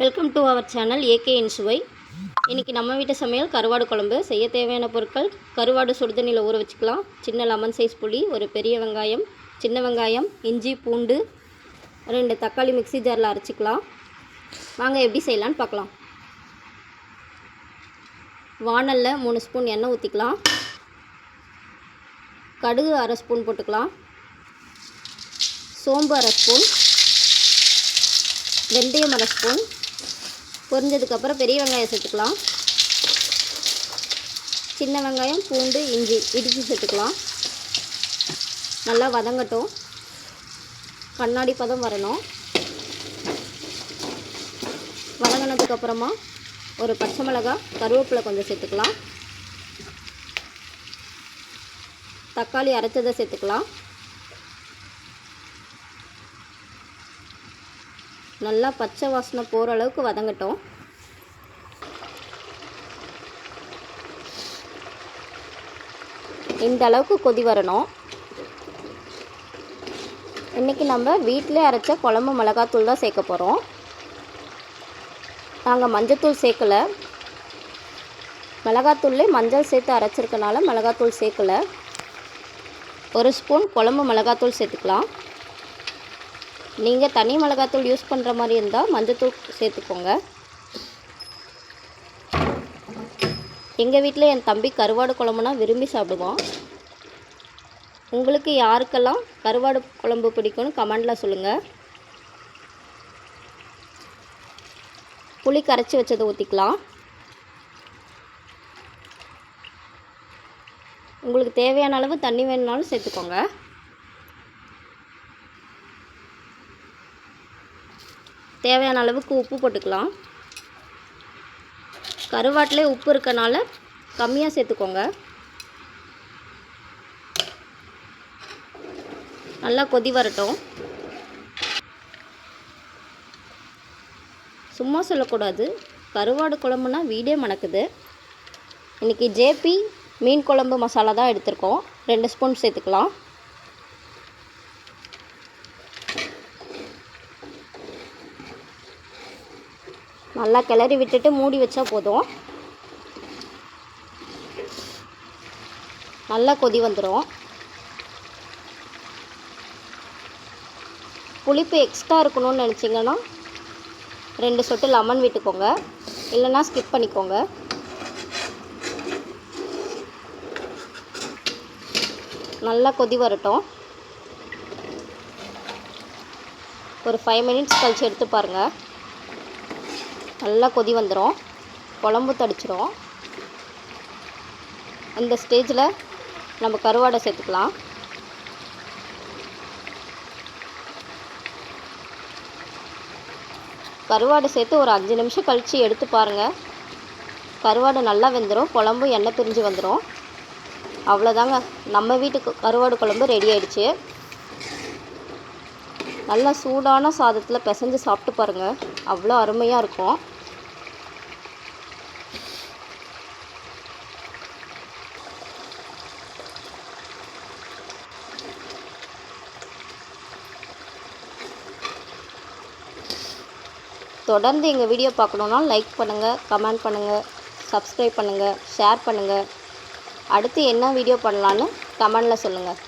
Welcome to our channel AK இன் சுவை. இன்றைக்கி நம்ம வீட்டு சமையல் கருவாடு குழம்பு. செய்ய தேவையான பொருட்கள்: கருவாடு சுடுதண்ணியில் ஊற வச்சுக்கலாம், சின்ன லெமன் சைஸ் புளி, ஒரு பெரிய வெங்காயம், சின்ன வெங்காயம், இஞ்சி பூண்டு, 2 தக்காளி மிக்ஸி ஜாரில் அரைச்சிக்கலாம். வாங்க எப்படி செய்யலான்னு பார்க்கலாம். வாணலில் 3 ஸ்பூன் எண்ணெய் ஊற்றிக்கலாம். கடுகு அரை ஸ்பூன் போட்டுக்கலாம். சோம்பு அரை ஸ்பூன், வெந்தயம் அரை ஸ்பூன். பொரிஞ்சதுக்கப்புறம் பெரிய வெங்காயம் சேர்த்துக்கலாம். சின்ன வெங்காயம், பூண்டு, இஞ்சி இடித்து சேர்த்துக்கலாம். நல்லா வதங்கட்டும், கண்ணாடி பதம் வரணும். வதங்கினதுக்கப்புறமா ஒரு பச்சை மிளகாய், கருவேப்பிலை கொஞ்சம் சேர்த்துக்கலாம். தக்காளி அரைச்சதை சேர்த்துக்கலாம். நல்லா பச்சை வாசனை போகிற அளவுக்கு வதங்கட்டும். இந்த அளவுக்கு கொதி வரணும். இன்றைக்கி நம்ம வீட்டிலே அரைச்ச குழம்பு மிளகாத்தூள் தான் சேர்க்க போகிறோம். நாங்கள் மஞ்சத்தூள் சேர்க்கலை. மிளகாத்தூள்லேயே மஞ்சள் சேர்த்து அரைச்சிருக்கனால மிளகாத்தூள் சேர்க்கலை. 1 ஸ்பூன் குழம்பு மிளகாத்தூள் சேர்த்துக்கலாம். நீங்கள் தனி மிளகாத்தூள் யூஸ் பண்ணுற மாதிரி இருந்தால் மஞ்சத்தூள் சேர்த்துக்கோங்க. எங்கள் வீட்டில் என் தம்பி கருவாடு குழம்புனா விரும்பி சாப்பிடுவான். உங்களுக்கு யாருக்கெல்லாம் கருவாடு குழம்பு பிடிக்கும்னு கமெண்டில் சொல்லுங்கள். புளி கரைச்சி வச்சதை ஊற்றிக்கலாம். உங்களுக்கு தேவையான அளவு தண்ணி வேணுனாலும் சேர்த்துக்கோங்க. தேவையான அளவுக்கு உப்பு போட்டுக்கலாம். கருவாட்டிலே உப்பு இருக்கனால கம்மியாக சேர்த்துக்கோங்க. நல்லா கொதி வரட்டும். சும்மா சொல்லக்கூடாது, கருவாடு குழம்புனா வீடே மணக்குது. இன்றைக்கி ஜேபி மீன் குழம்பு மசாலா தான் எடுத்திருக்கோம். 2 ஸ்பூன் சேர்த்துக்கலாம். நல்லா கிளறி விட்டுட்டு மூடி வச்சா போதும். நல்லா கொதி வந்துடும். புளிப்பு எக்ஸ்ட்ரா இருக்கணும்னு நினச்சிங்கன்னா 2 சொட்டு லெமன் விட்டுக்கோங்க, இல்லைன்னா ஸ்கிப் பண்ணிக்கோங்க. நல்லா கொதி வரட்டும். ஒரு 5 மினிட்ஸ் கழிச்சு எடுத்து பாருங்கள். நல்லா கொதி வந்துடும், குழம்பு தடிச்சிடும். இந்த ஸ்டேஜில் நம்ம கருவாடை சேர்த்துக்கலாம். கருவாடை சேர்த்து ஒரு 5 நிமிஷம் கழித்து எடுத்து பாருங்கள். கருவாடு நல்லா வெந்துடும், குழம்பு எண்ணெய் பிரிஞ்சு வந்துடும். அவ்வளோதாங்க, நம்ம வீட்டுக்கு கருவாடு குழம்பு ரெடி ஆயிடுச்சு. நல்லா சூடான சாதத்தில் பிசைஞ்சு சாப்பிட்டு பாருங்கள், அவ்வளோ அருமையாக இருக்கும். தொடர்ந்து எங்கள் வீடியோ பார்க்கணுன்னா லைக் பண்ணுங்கள், கமெண்ட் பண்ணுங்கள், சப்ஸ்கிரைப் பண்ணுங்கள், ஷேர் பண்ணுங்கள். அடுத்து என்ன வீடியோ பண்ணலான்னு கமெண்டில் சொல்லுங்கள்.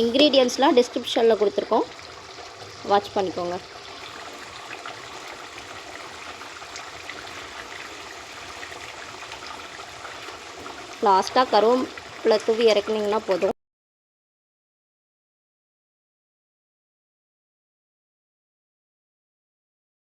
இன்க்ரீடியன்ட்ஸ்லாம் டிஸ்கிரிப்ஷனில் கொடுத்துருக்கோம், வாட்ச் பண்ணிக்கோங்க. லாஸ்ட்டாக கருவேப்பிலை தூவி இறக்குனிங்கன்னா போதும்.